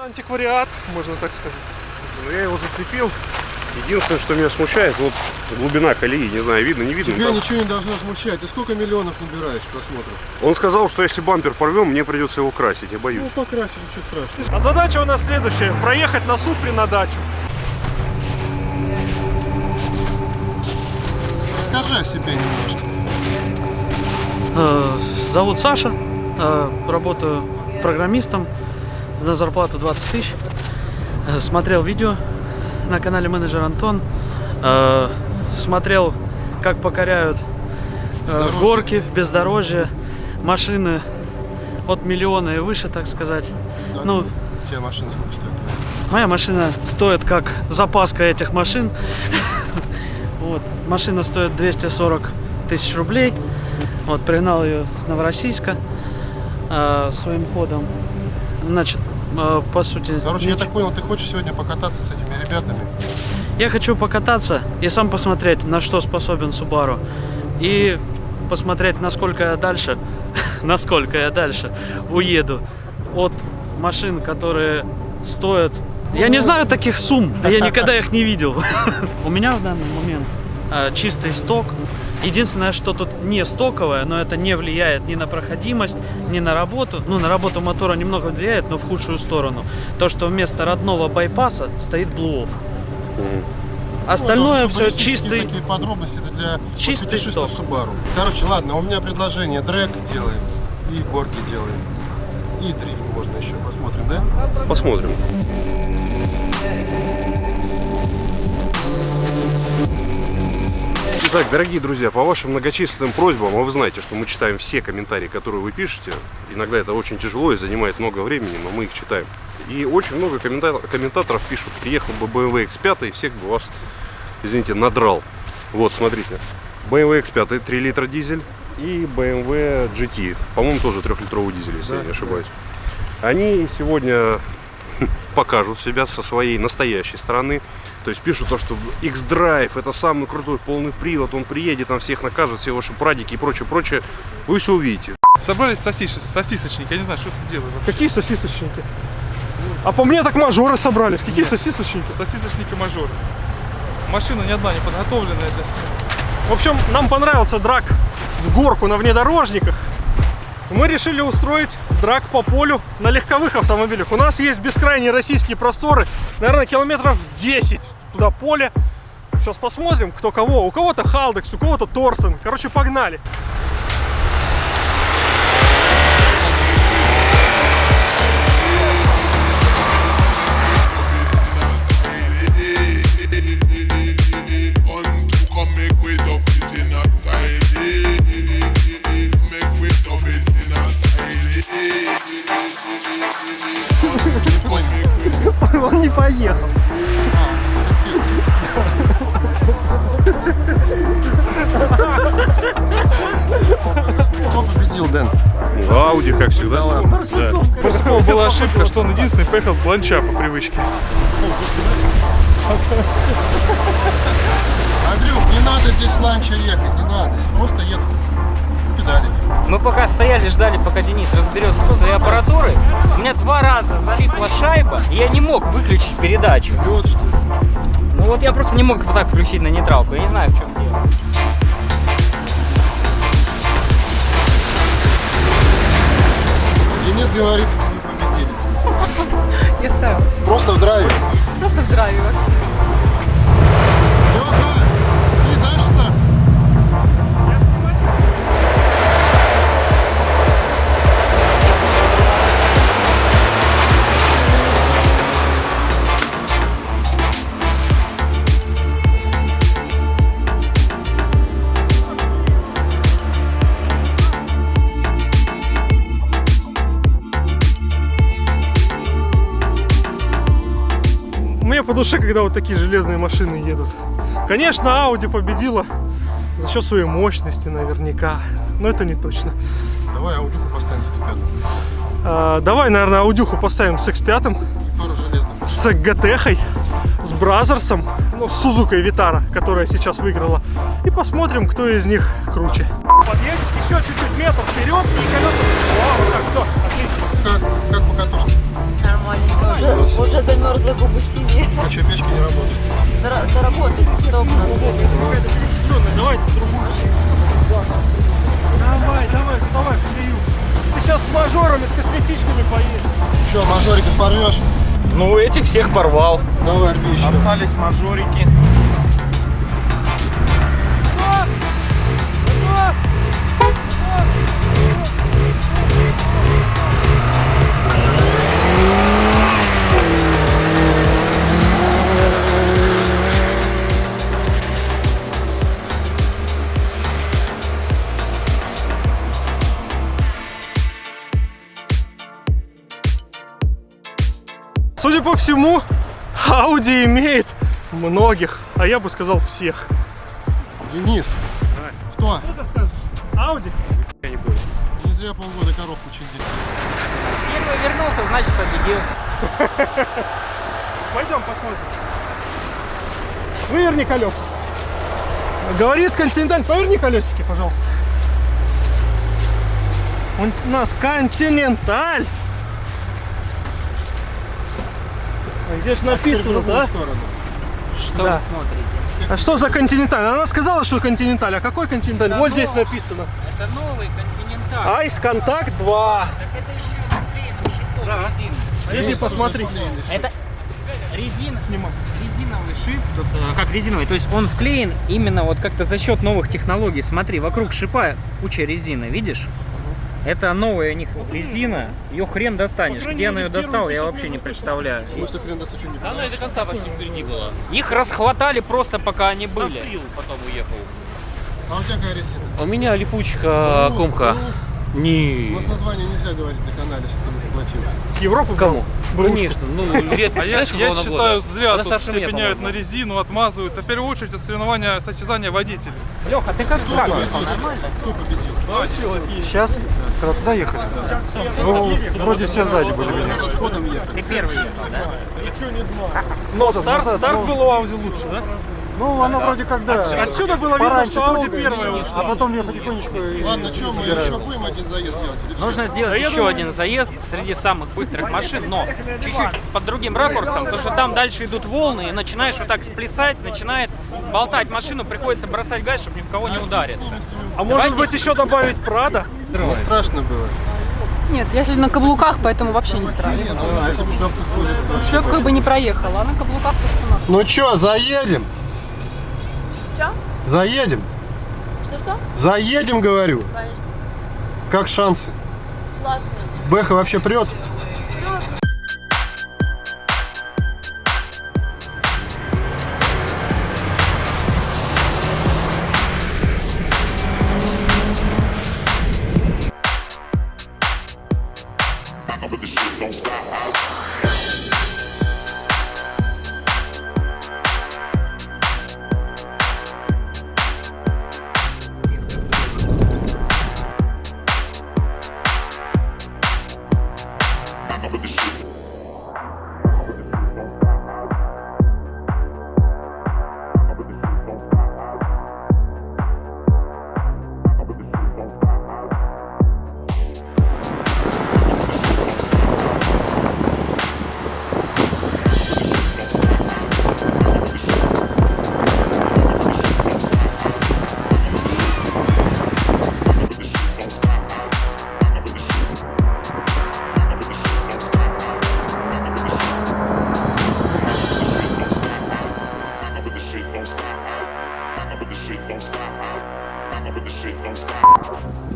антиквариат, можно так сказать. Слушай, ну я его зацепил. Единственное, что меня смущает, вот глубина колеи, не знаю, видно, не видно. Тебя ничего не должно смущать. Ты сколько миллионов набираешь просмотров? Он сказал, что если бампер порвем, мне придется его красить, я боюсь. Ну, покрасить, ничего страшного. А задача у нас следующая: проехать на Супре на дачу. Расскажи о себе немножко. Зовут Саша, работаю программистом на зарплату 20 тысяч. Смотрел видео на канале Менеджер Антон, смотрел, как покоряют горки, бездорожье, машины от миллиона и выше, так сказать. Да. Ну, У тебя машина сколько стоит? моя машина стоит как запаска этих машин. Вот. Машина стоит 240 тысяч рублей. Вот, пригнал ее с Новороссийска своим ходом. Значит, по сути... Короче, я так понял, ты хочешь сегодня покататься с этими ребятами? Я хочу покататься и сам посмотреть, на что способен Subaru. И посмотреть, насколько я дальше уеду от машин, которые стоят... Я не знаю таких сумм, я никогда их не видел. У меня в данный момент чистый сток. Единственное, что тут не стоковое, но это не влияет ни на проходимость, ни на работу. Ну, на работу мотора немного влияет, но в худшую сторону. То, что вместо родного байпаса стоит Blue Off. Остальное все чистый. Такие подробности это для чистый сток. Subaru. Короче, ладно, у меня предложение: дрэк делаем и горки делаем. И дрифт можно еще. Посмотрим, да? Посмотрим. Итак, дорогие друзья, по вашим многочисленным просьбам, а вы знаете, что мы читаем все комментарии, которые вы пишете. Иногда это очень тяжело и занимает много времени, но мы их читаем. И очень много комментаторов пишут: приехал бы BMW X5 и всех бы вас, извините, надрал. Вот, смотрите. BMW X5 3 литра дизель и BMW GT, по-моему, тоже 3-литровый дизель, если я не ошибаюсь. Они сегодня покажут себя со своей настоящей стороны. То есть пишут то, что X-Drive это самый крутой полный привод, он приедет, там всех накажет, все ваши прадики и прочее. Вы все увидите. Собрались сосисочники, я не знаю, что тут делают. Какие сосисочники? А по мне так мажоры собрались. Какие сосисочники? Сосисочники-мажоры. Машина ни одна не подготовленная для сна. В общем, нам понравился драг в горку на внедорожниках. Мы решили устроить драг по полю на легковых автомобилях. У нас есть бескрайние российские просторы, наверное, километров 10 туда поле. Сейчас посмотрим, кто кого. У кого-то Халдекс, у кого-то Торсен. Короче, погнали. Он не поехал. Кто победил, Дэн? Ауди, как всегда. Да ладно. У Барсукова была ошибка, что он единственный поехал с ланча по привычке. Андрюх, не надо здесь ланча ехать, не надо. Просто едут педали. Мы пока стояли, ждали, пока Денис разберется со своей аппаратурой. У меня 2 раза залипла шайба, и я не мог выключить передачу. Вот что. Ну вот я просто не мог вот так включить на нейтралку. Я не знаю, в чем дело. Денис говорит, не победили. Я старалась. Просто в драйве. Просто в драйве вообще. Лёха, и дальше так. Мне по душе, когда вот такие железные машины едут. Конечно, Audi победила за счет своей мощности наверняка, но это не точно. Давай аудюху поставим с X5. Давай, наверное, аудюху поставим с X5, Тоже железный. с GT-хой, с Бразерсом, ну, с Сузукой Витара, которая сейчас выиграла. И посмотрим, кто из них круче. Подъедет еще чуть-чуть метр вперед и колеса. Вот так, все, отлично. Как по катушке? Нормально. бросил. Уже замерзла губы синие. А что, печка не работает? Доработать, стоп, надо. Какая-то пересеченная, давайте другую. Давай, вставай, Кирилл. Ты сейчас с мажорами, с косметичками поедешь. Что, мажориков порвешь? Ну, этих всех порвал. Давай, рви еще. Остались мажорики. Судя по всему, Audi имеет многих, а я бы сказал всех. Денис. Кто? Audi? Я не понял. Не зря полгода коробку чинить. Первый вернулся, значит победил. Пойдем посмотрим. Выверни колеса. Говорит Континенталь, поверни колесики, пожалуйста. У нас Континенталь. А где же написано, да? Что Да. вы смотрите? А что за Континенталь? Она сказала, что Континенталь. А какой Континенталь? Да Вот ну. здесь написано. Это новый Континенталь. Айс Контакт 2. Так это еще и с клееным шипом Да. резины. Иди посмотри. Это резина, резиновый шип, тут, как резиновый, то есть он вклеен именно вот как-то за счет новых технологий. Смотри, вокруг шипа куча резины, видишь? Это новая у них резина, ее хрен достанешь. Где она ее достал, я вообще не представляю. Может, хрен даст, что не Она из-за конца почти впереди была. Их расхватали просто пока они были. Фрил потом уехал. А у тебя какая резина? У меня липучка Комха. У Не. нас название нельзя говорить на канале, если ты не заплатил. С Европы Кому? брал? Конечно, ну лет А я считаю, зря Она тут старше все меня, пеняют на по-моему. резину, отмазываются. В первую очередь от соревнования, состязания водителей. Леха, ты как Кто драк победил? ехал, нормально? Кто победил? Сейчас, когда туда ехали, ну, вроде все сзади были Мы видны. с отходом ехали. Ты первый ехал, да? Но старт был у Audi лучше, да? Ну, она вроде как, да. Отсюда было видно, пораньше что Audi долго, первая а ушла. потом я потихонечку и Ладно, что, мы выбираю. еще будем один заезд делать? Или всё? Нужно сделать я еще думаю- один заезд среди самых быстрых машин, но чуть-чуть под другим ракурсом, потому что там дальше идут волны, и начинаешь вот так сплясать, начинает болтать машину, приходится бросать газ, чтобы ни в кого не удариться. А может быть еще добавить Прада? Не страшно было. Нет, я сегодня на каблуках, поэтому вообще не страшно. А если бы в шлепках ходит, вообще. Шлепкой бы не проехала, а на каблуках то что надо. Ну что, заедем? Чё? Заедем? Что-что? Заедем, говорю. Конечно. Как шансы? Классно. Бэха вообще прет?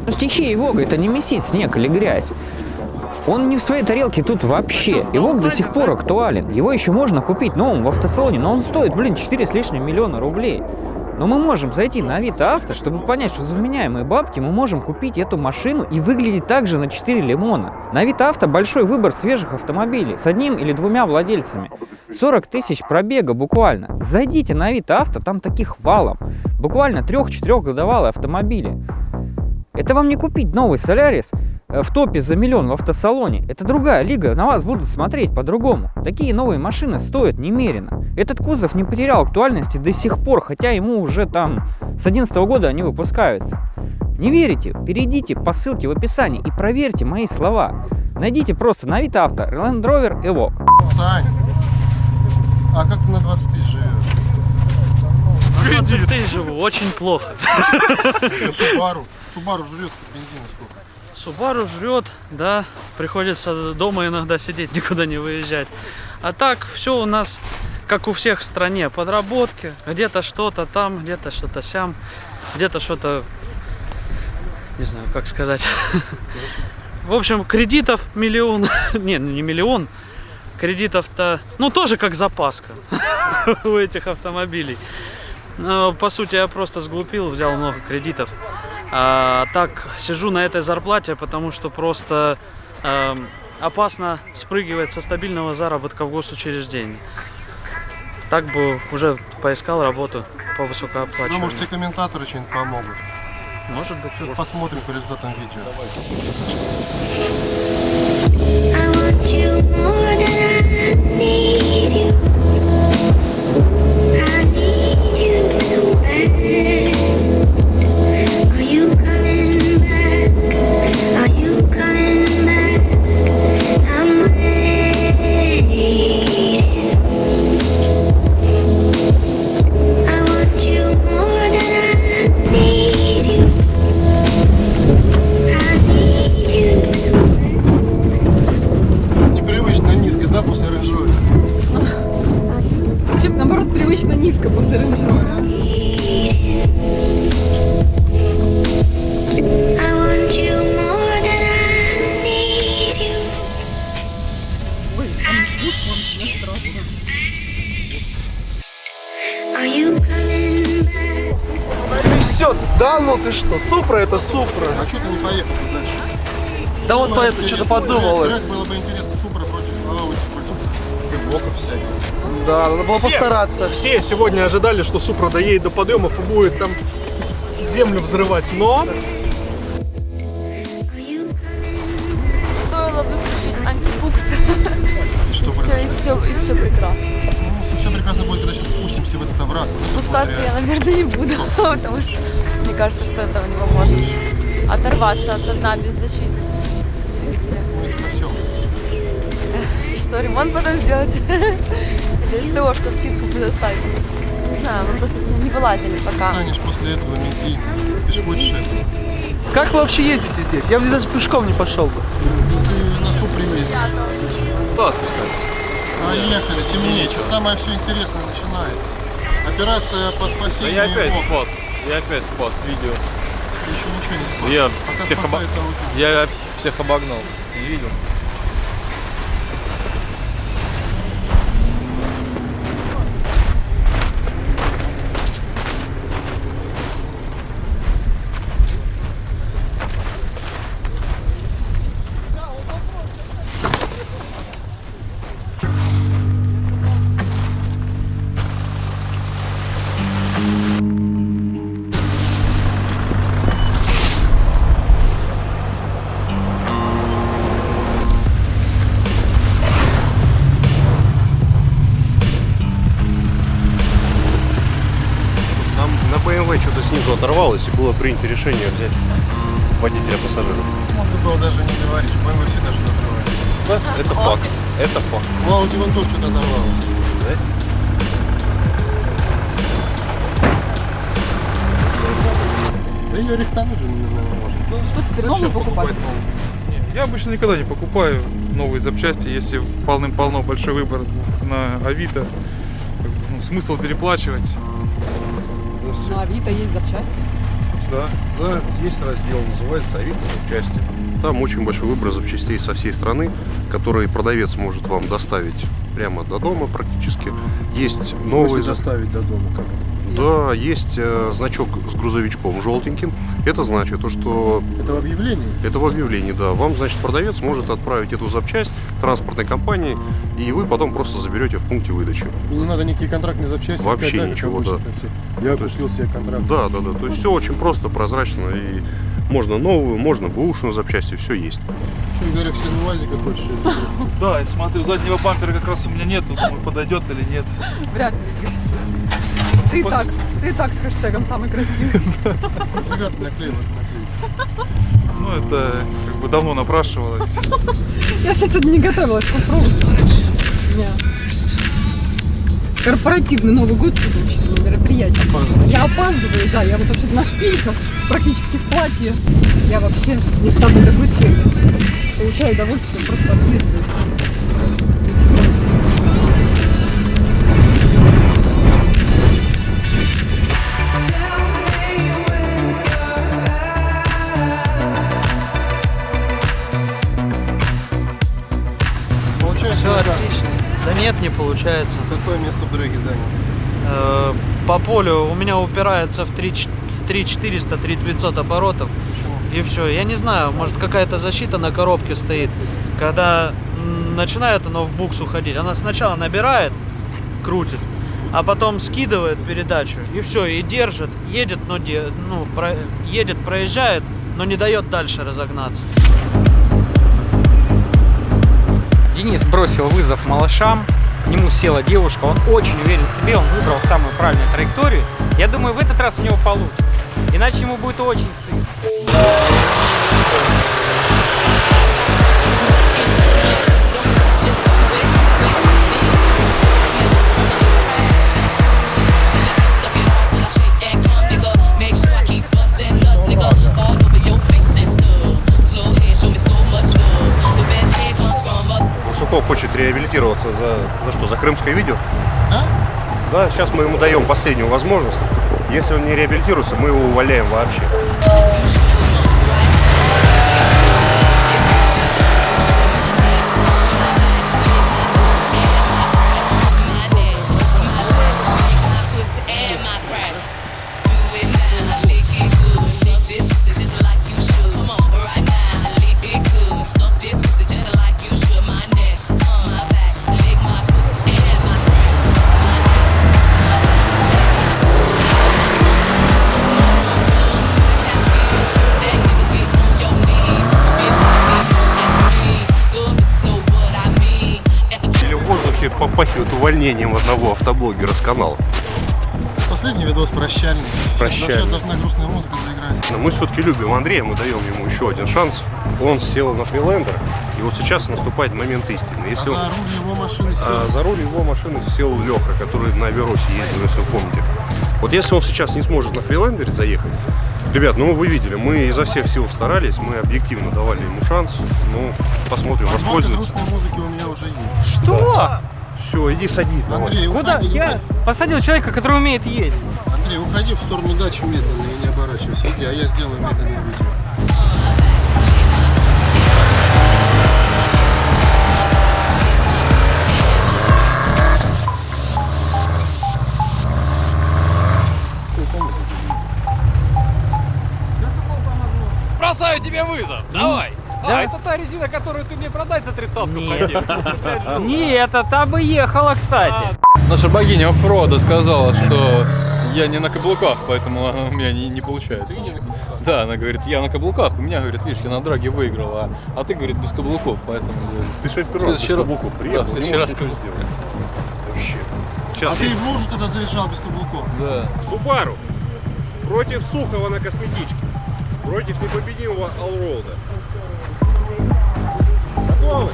Ну, стихия Evoque — это не месить снег или грязь. Он не в своей тарелке тут вообще. Evoque до сих пор актуален. Его еще можно купить новым в автосалоне, но он стоит, 4 с лишним миллиона рублей. Но мы можем зайти на Авито Авто, чтобы понять, что за вменяемые бабки мы можем купить эту машину и выглядеть так же на 4 лимона. На Авито Авто большой выбор свежих автомобилей с одним или двумя владельцами. 40 тысяч пробега буквально. Зайдите на Авито Авто, там таких валом. Буквально 3-4 годовалые автомобили. Это вам не купить новый Солярис в топе за миллион в автосалоне. Это другая лига, на вас будут смотреть по-другому. Такие новые машины стоят немерено. Этот кузов не потерял актуальности до сих пор, хотя ему уже там с 2011 года они выпускаются. Не верите? Перейдите по ссылке в описании и проверьте мои слова. Найдите просто на Авито Авто Land Rover Evoque. Сань, а как ты на 20 тысяч живешь? 20 тысяч живу, очень плохо. Субару жрет бензина сколько? Субару жрет, да, приходится дома иногда сидеть, никуда не выезжать. А так все у нас, как у всех в стране, подработки, где-то что-то там, где-то что-то сям, где-то что-то, не знаю, как сказать. В общем, кредитов миллион, не миллион, кредитов-то, ну тоже как запаска у этих автомобилей. Но, по сути, я просто сглупил, взял много кредитов. А так сижу на этой зарплате, потому что просто опасно спрыгивать со стабильного заработка в госучреждении. Так бы уже поискал работу по Ну, высокооплачиваемой. может, тебе комментаторы что-нибудь помогут. Может быть. Сейчас посмотрим по результатам видео. I want you more than I need you. I need you so bad. Are you coming back? Are you coming back? I'm waiting. I want you more than I need you. I need you so bad. Непривычно низко, да, после рыжой? Вообще, наоборот, привычно низко после рыночного. I want you more than I need you. Are you coming back? Трясет. Да ну ты что, Супра это Супра. А что ты не поехал дальше? Да вот поэтому что-то подумал. Трек было бы интересно, Супра против Ауди, против блоков всяких. Да, надо было постараться. Все сегодня ожидали, что Супра доедет до подъемов и будет там землю взрывать, но Are you coming? Стоило выключить антибукс. И что И все прекрасно. Ну, все прекрасно будет, когда сейчас спустимся в этот овраг. Спускаться я, наверное, не буду, потому что мне кажется, что этого невозможно. Оторваться от дна без защиты двигателя. Мы спасем. Что, ремонт потом сделать? Или СТОшку скидку предоставить? Не знаю, мы просто не вылазили пока. Станешь после этого медийным. Ты же будешь это. как вы вообще ездите здесь? Я бы здесь пешком не пошел бы. Ты на Супре едешь. Поехали, темнее. Сейчас самое все интересное начинается. Операция по спасению Evoque. Я опять спас видео. Ты еще ничего не спас. Я Пока всех спасает Аudi. Я всех обогнал. Не видел? Нам на BMW что-то снизу оторвалось, и было принято решение взять водителя пассажира. Можно было даже не говорить, BMW всегда что-то отрывает. Да, это факт. Это факт. У Audi вон тоже что-то оторвалось. Да? Да ее рихтануть же, наверное, можно. Что теперь новую покупать? Не, я обычно никогда не покупаю новые запчасти, если полным-полно большой выбор на Авито. Как бы, ну, смысл переплачивать за все. На Авито есть запчасти. Да. Да, есть раздел, называется Авито запчасти. Там очень большой выбор запчастей со всей страны, которые продавец может вам доставить прямо до дома практически. Есть новые... доставить до дома, как? Да, есть значок с грузовичком желтеньким. Это значит то, что Это в объявлении? это в объявлении, да. Вам, значит, продавец может отправить эту запчасть транспортной компании, и вы потом просто заберете в пункте выдачи. И не надо никакие контрактные запчасти Вообще искать, да, как ничего, обычно да. там все. Я купил себе контракт. Да. То есть все очень просто, прозрачно, и можно новую, можно бэушную запчасти, все есть. Что, Игорь, все в УАЗика хочешь? Да, я смотрю, заднего бампера как раз у меня нету, думаю, подойдет или нет. Вряд ли. Ты и так с хэштегом самый красивый. Ребята, наклеил, наклеил. Ну, это как бы давно напрашивалось. Я сейчас сегодня не готовилась попробовать. У меня корпоративный Новый год, учительное мероприятие. Я опаздываю, да, я вот вообще на шпильках, практически в платье. Я вообще не стану такой сильной. Получаю удовольствие просто от езды. Получается, Все да. отлично. Да нет, не получается. Какое место в дрэге занял? По полю у меня упирается в 3400, 3500 оборотов. Почему? И все. Я не знаю, может какая-то защита на коробке стоит. Когда начинает оно в букс уходить, она сначала набирает, крутит, а потом скидывает передачу. И все, и держит, едет, но едет, проезжает, но не дает дальше разогнаться. Денис бросил вызов малышам, к нему села девушка, он очень уверен в себе, он выбрал самую правильную траекторию. Я думаю, в этот раз у него получится, иначе ему будет очень стыдно. Барсуков хочет реабилитироваться за что? За крымское видео? Да? Да, сейчас мы ему даем последнюю возможность. Если он не реабилитируется, мы его увольняем вообще. Попахивает увольнением одного автоблогера с канала. Последний видос прощальный. Прощальный. Сейчас должна грустная музыка заиграть. Но мы все-таки любим Андрея, мы даем ему еще один шанс. Он сел на фрилендер, и вот сейчас наступает момент истины. Если за руль его машины сел. За руль его машины сел Леха, который на Аверосе ездил, если вы помните. Вот если он сейчас не сможет на фрилендере заехать, ребят, ну вы видели, мы изо всех сил старались, мы объективно давали ему шанс. Ну, посмотрим, воспользуется. Грустной музыки у меня уже есть. Что? Да. Все, иди садись, давай. Андрей, Куда? уходи, Я посадил человека, который умеет ездить. Андрей, уходи в сторону дачи медленно и не оборачивайся. Иди, а я сделаю медленное видео. Бросаю тебе вызов, давай. Да? Это та резина, которую ты мне продать за 30-ку хотел. Нет, это та бы ехала, кстати. Наша богиня Фрода сказала, что я не на каблуках, поэтому у меня не получается. Да, она говорит, я на каблуках, у меня, говорит, видишь, я на драге выиграла, а ты, говорит, без каблуков, поэтому... Ты сегодня первый раз без каблуков приехал, Да, не следующий раз можешь ничего скажу. сделать. Вообще. А Сейчас ты в лужу тогда заезжал без каблуков? Да. Субару против Сухова на косметичке, против непобедимого Allroad. Готовы?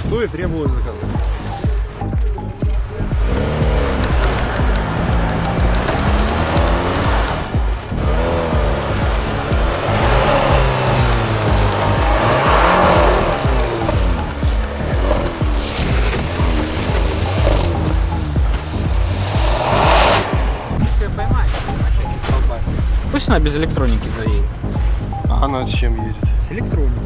Что и требовалось заказать. Пусть она без электроники заедет. А она с чем едет? С электроникой.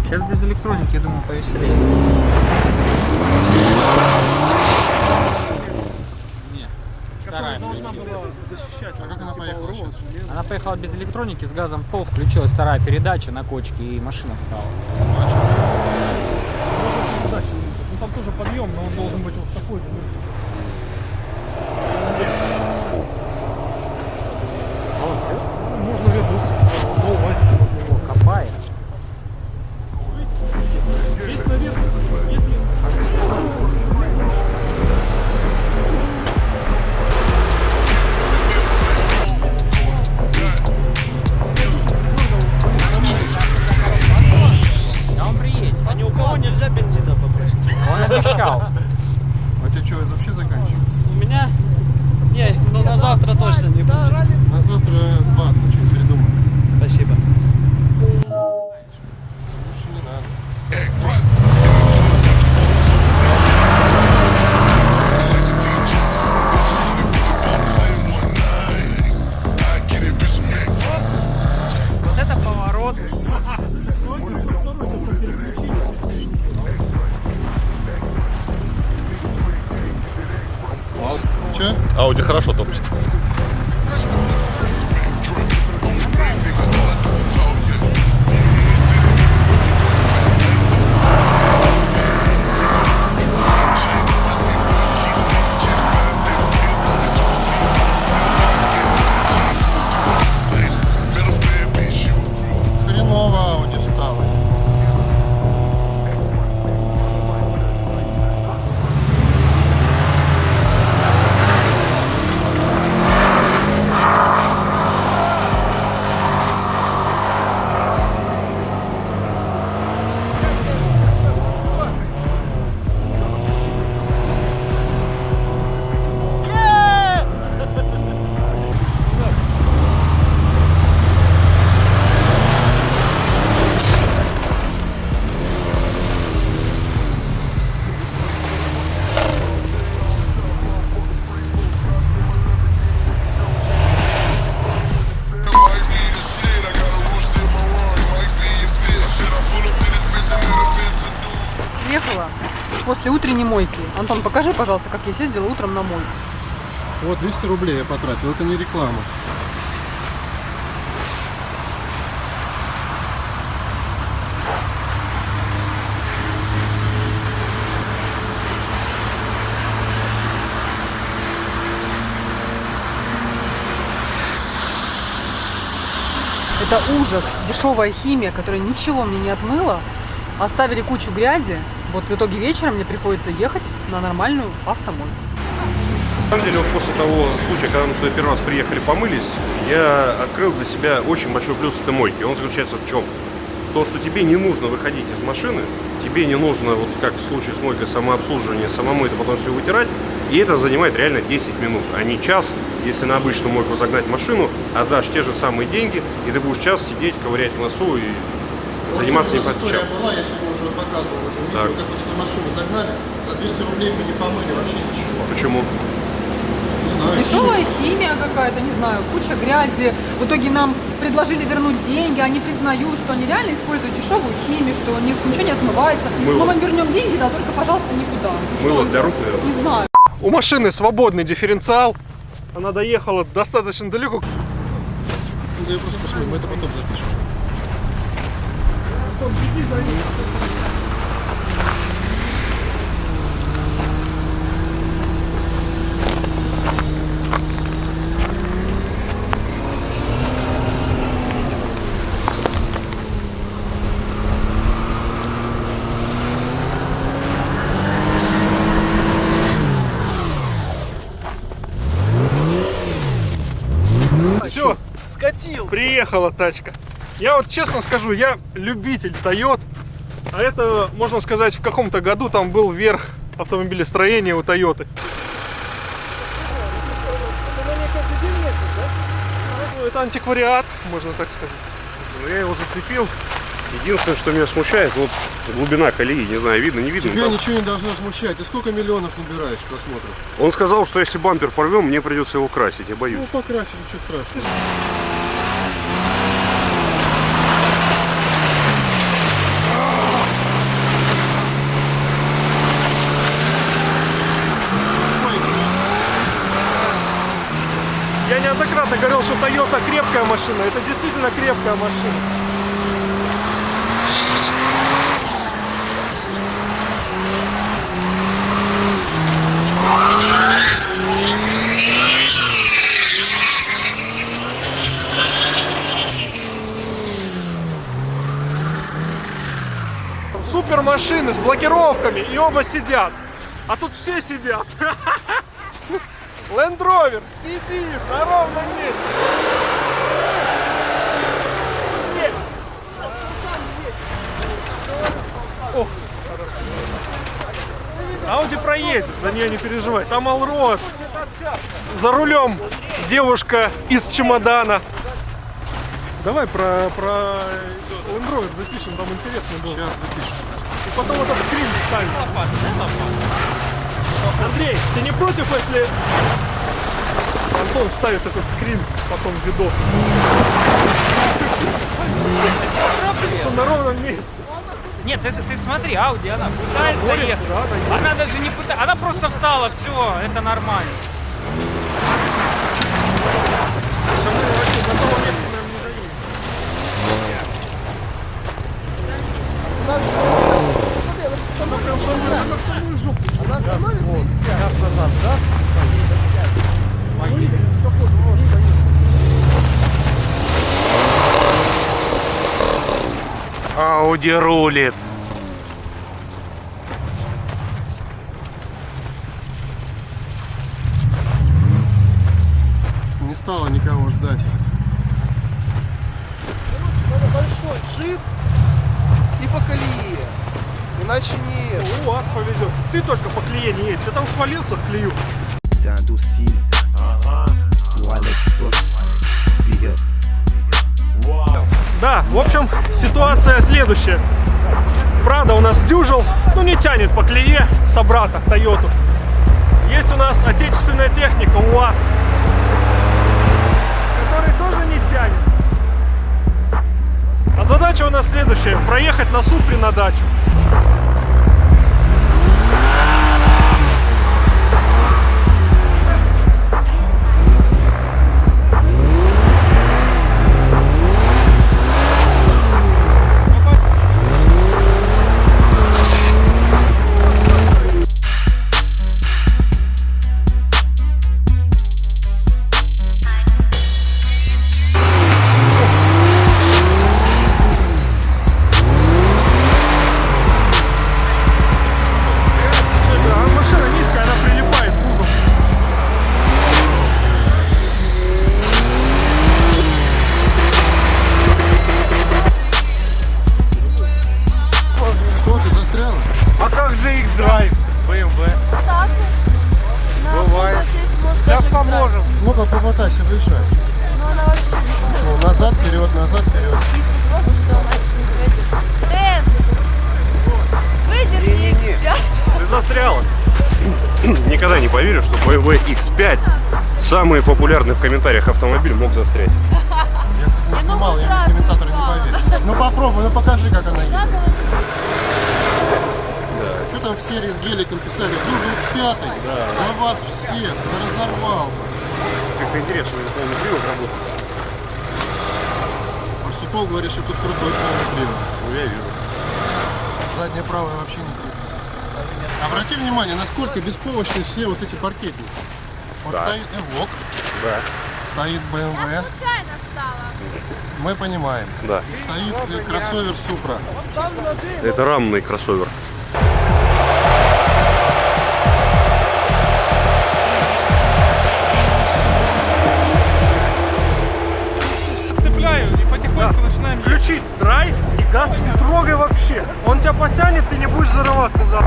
Сейчас без электроники, я думаю, повеселее. Нет. Вторая. А как она поехала сейчас? Она поехала без электроники, с газом в пол, включилась вторая передача на кочке, и машина встала. Ну там тоже подъем, но он должен быть вот такой же. Можно вернуться. До УАЗика можно его. Копает. стоит вообще заканчивать? У меня... Не, ну на завтра точно не будет. На завтра ладно, что-нибудь придумаем. Спасибо. Лучше не надо. Вот это поворот. Че? Ауди хорошо топчет. Хреново Ауди встала. Приехала после утренней мойки. Антон, покажи, пожалуйста, как я съездила утром на мойку. Вот 200 рублей я потратил, это не реклама. Это ужас. Дешевая химия, которая ничего мне не отмыла. Оставили кучу грязи. Вот в итоге вечером мне приходится ехать на нормальную автомойку. На самом деле, вот после того случая, когда мы сюда первый раз приехали, помылись, я открыл для себя очень большой плюс этой мойки. Он заключается в чем? В том, что тебе не нужно выходить из машины, тебе не нужно, вот как в случае с мойкой, самообслуживание, самому это потом все вытирать, и это занимает реально 10 минут, а не час, если на обычную мойку загнать машину, отдашь те же самые деньги, и ты будешь час сидеть, ковырять в носу и заниматься не история чем. была, я сегодня уже показывал это видео, Так. как вот эту машину загнали, за 200 рублей мы не помыли вообще ничего. Почему? Не знаю, Дешевая химия какая-то, не знаю, куча грязи. В итоге нам предложили вернуть деньги, они признают, что они реально используют дешевую химию, что у них ничего не отмывается. Мыло. Мы вам вернем деньги, да, только, пожалуйста, никуда. Ну, Мыло что для это? рук, наверное. Не знаю. У машины свободный дифференциал. Она доехала достаточно далеко. Ну, да я просто посмотрю, мы это потом запишем. Все, скатился. Приехала тачка. Я вот честно скажу, я любитель Toyota. А это, можно сказать, в каком-то году там был верх автомобилестроения у Toyota. Ну, это антиквариат, можно так сказать. Слушай, ну я его зацепил. Единственное, что меня смущает, вот глубина колеи, не знаю, видно, не видно. Тебя там. ничего не должно смущать. Ты сколько миллионов набираешь просмотров? Он сказал, что если бампер порвем, мне придется его красить, я боюсь. Ну, покрасим, ничего страшного. Я неоднократно говорил, что Toyota крепкая машина. Это действительно крепкая машина. Супер машины с блокировками, и оба сидят. А тут все сидят. Land Rover сидит на ровном месте. О. Ауди проедет, за нее не переживай. Там Allroad. За рулем девушка из чемодана. Давай про Land Rover запишем, там интересно было. Сейчас запишем. И потом этот скрин ставим. Андрей, ты не против, если Антон вставит этот скрин потом в видос? На ровном месте. Нет, ты смотри, Ауди, она пытается ехать. Да, Она даже не пытается, она просто встала, все, это нормально. Она остановится и сядет. Назад, да? Ауди рулит. Не стало никого ждать. Большой джип и по колее. Иначе нет. У вас повезет. Ты только по клее не едешь. Ты там свалился в клею. Да, в общем, ситуация следующая. Прада у нас дюжил, ну не тянет по клее собрата Тойоту. Есть у нас отечественная техника УАЗ, который тоже не тянет. А задача у нас следующая: проехать на Супре на дачу. Ну-ка, попытайся выезжать. Ну она вообще не Ну, назад, вперед, назад, вперед. выдерни X5. Ты застряла. Никогда не поверю, что BMW X5, самый популярный в комментариях автомобиль, мог застрять. Я, кстати, не снимал, я комментаторы не поверю. Ну попробуй, ну покажи, как она едет. Что там в серии с геликом писали? Дюжин X5, на вас всех, разорвал. Как-то интересно, это полный привод работает. Арсупол говорит, что тут крутой полный привод. Ну, я вижу. Задняя правая вообще не крутится. Обрати внимание, насколько беспомощны все вот эти паркетники. Вот Да. стоит Evoque, Да. стоит BMW, мы понимаем. Да. Стоит кроссовер Supra. Это рамный кроссовер. Цепляю и потихоньку начинаем ехать. Включить драйв и газ не трогай вообще. Он тебя потянет, ты не будешь зарываться за.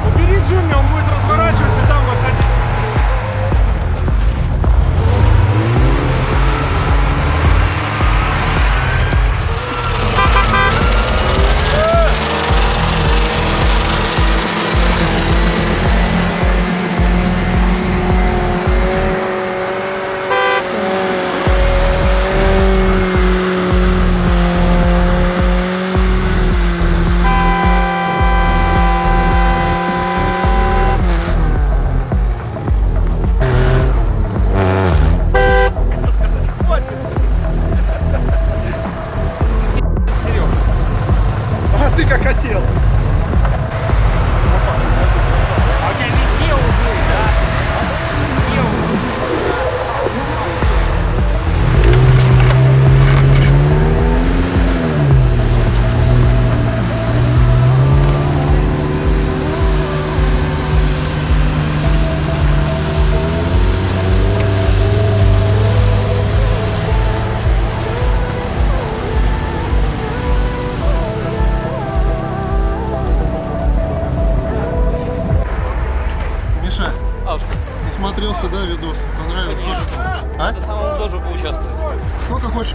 Убери Джимми, он будет разворачиваться и там выходить. А ты как хотел. А у тебя везде узлы, да? Везде узлы.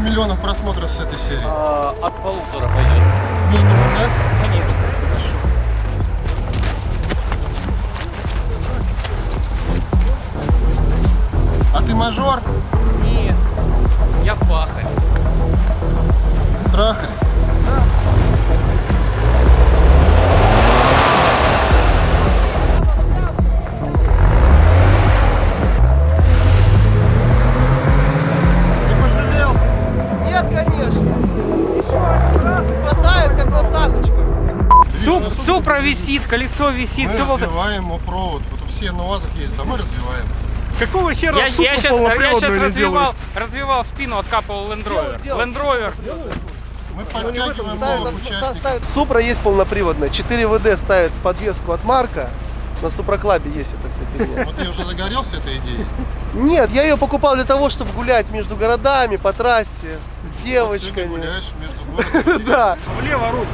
миллионов просмотров с этой серии? От 1,5 пойдет. Минимум, да? Конечно. Хорошо. А ты мажор? Нет. Я пахарь. Трахарь? Не пожалел? Нет, конечно. Еще один раз хватает, как насадочка. Супра висит, колесо висит, Мы все вот. развиваем оффроуд. Вот все на УАЗах ездят, а мы развиваем. Какого хера Я Супру сейчас полноприводную не делают? развивал спину, откапывал Land Rover. Land Rover. Мы подтягиваем новых участников. Супра есть полноприводная. 4 ВД ставит подвеску от Марка. На Супроклабе есть эта вся фигня. Вот ты уже загорелся этой идеей? Нет, я ее покупал для того, чтобы гулять между городами, по трассе, с Вот девочками. сегодня гуляешь между городом и Да. Влево руль.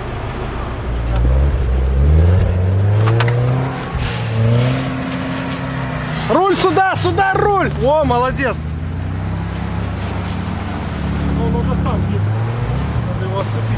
Руль сюда, сюда руль! О, молодец! Он уже сам едет. Надо его отцепить.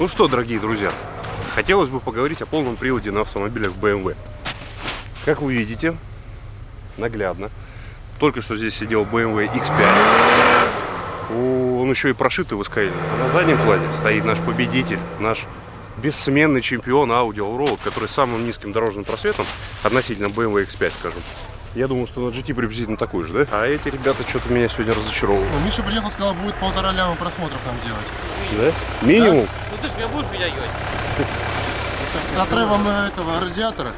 Ну что, дорогие друзья, хотелось бы поговорить о полном приводе на автомобилях BMW. Как вы видите, наглядно, только что здесь сидел BMW X5. Он еще и прошитый в СКЛ. А на заднем плане стоит наш победитель, наш бессменный чемпион Audi Allroad, который с самым низким дорожным просветом относительно BMW X5, скажем. Я думаю, что на GT приблизительно такой же, да? А эти ребята что-то меня сегодня разочаровывают. Ну, Миша приехал, сказал, будет 1,5 ляма просмотров нам делать. Да? Минимум? Ну ты ж меня будешь меня ебать. С отрывом этого радиатора.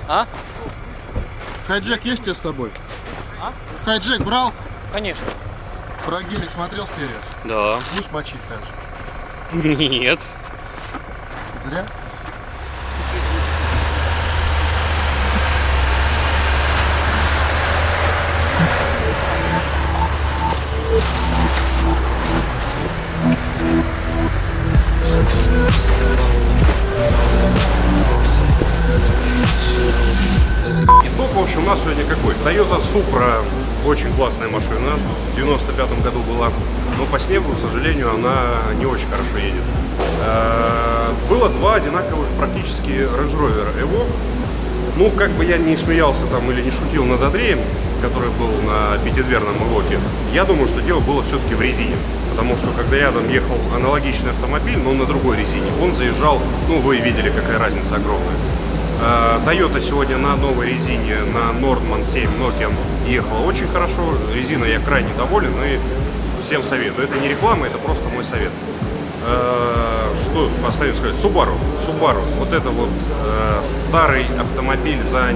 А? Хайджек есть у тебя с собой? А? Хайджек брал? Конечно. Про гелик смотрел серию? Да. Будешь мочить даже? Нет. Зря? Итог, в общем, у нас сегодня какой? Toyota Supra, очень классная машина, в 95 году была, но по снегу, к сожалению, она не очень хорошо едет. Было два одинаковых практически Range Rover Evoque. Ну, как бы я не смеялся там или не шутил над Андреем, который был на пятидверном Evoque, я думаю, что дело было все-таки в резине. Потому что когда рядом ехал аналогичный автомобиль, но на другой резине, он заезжал, ну, вы видели, какая разница огромная. Toyota сегодня на новой резине, на Nordman 7 Nokian ехала очень хорошо. Резина я крайне доволен и всем советую. Это не реклама, это просто мой совет. Что остается сказать? Subaru. Вот это вот старый автомобиль за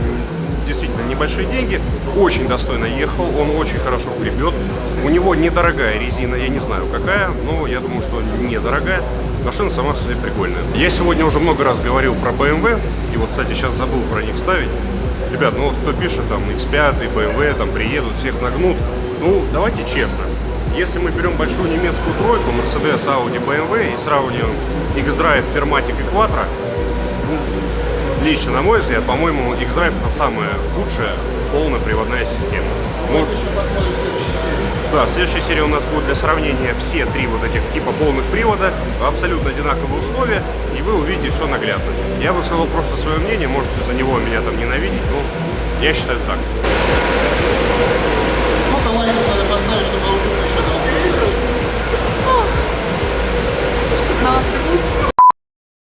действительно небольшие деньги. Очень достойно ехал, он очень хорошо гребет. У него недорогая резина, я не знаю какая, но я думаю, что недорогая. Машина сама по себе прикольная. Я сегодня уже много раз говорил про BMW, и вот, кстати, сейчас забыл про них вставить. Ребят, ну вот кто пишет, там, X5, BMW, там, приедут, всех нагнут. Ну, давайте честно. Если мы берем большую немецкую тройку, Mercedes, Audi, BMW, и сравниваем X-Drive, Firmatic и Quattro, лично, на мой взгляд, по-моему, X-Drive это самая худшая полноприводная система. Мы еще посмотрим в следующей серии. Да, в следующей серии у нас будет для сравнения все три вот этих типа полных привода, абсолютно одинаковые условия, и вы увидите все наглядно. Я высказал просто свое мнение, можете за него меня там ненавидеть, но я считаю так. Сколько лайков